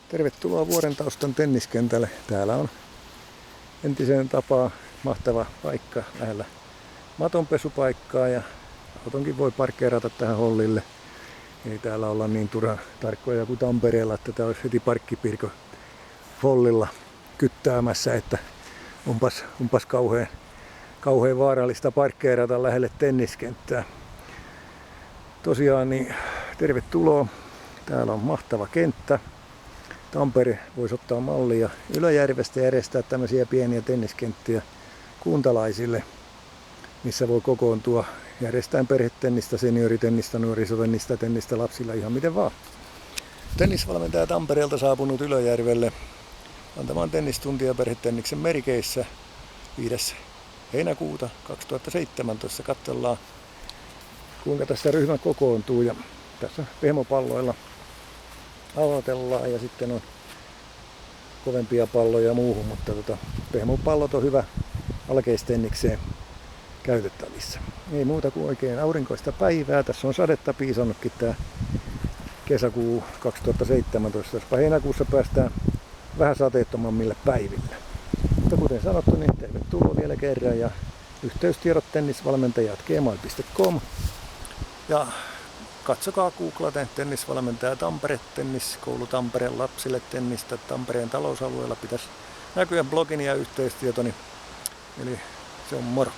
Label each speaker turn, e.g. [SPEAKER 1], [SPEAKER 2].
[SPEAKER 1] Tervetuloa Vuorentaustan tenniskentälle. Täällä on entiseen tapaan mahtava paikka lähellä matonpesupaikkaa ja autonkin voi parkkeerata tähän hollille. Ei täällä olla niin turhan tarkkoja kuin Tampereella, että tää olisi heti parkkipirko hollilla kyttäämässä, että onpas kauhean vaarallista parkkeerata lähelle tenniskenttää. Tosiaan niin tervetuloa. Täällä on mahtava kenttä. Tampere voisi ottaa mallia Ylöjärvestä ja järjestää tämmöisiä pieniä tenniskenttiä kuntalaisille, missä voi kokoontua järjestäen perhetennistä, senioritennistä, nuorisotennistä, tennistä lapsilla ihan miten vaan. Tennisvalmentaja Tampereelta saapunut Ylöjärvelle antamaan tennistuntia perhetenniksen merkeissä 5. heinäkuuta 2017. Katsellaan kuinka tässä ryhmä kokoontuu ja tässä pehmopalloilla aloitellaan ja sitten on kovempia palloja muuhun, mutta pehmopallot on hyvä alkeistennikseen käytettävissä. Ei muuta kuin oikein aurinkoista päivää. Tässä on sadetta piisannutkin tää kesäkuu 2017. Jospa heinäkuussa päästään vähän sateettomammille päiville. Mutta kuten sanottu, niin tervetuloa vielä kerran ja yhteystiedot tennisvalmentajat@gmail.com ja katsokaa googlate tennisvalmentaja Tampere, tenniskoulu Tampereen lapsille tennistä Tampereen talousalueella pitäisi näkyä blogini ja yhteystietoni. Eli se on moro.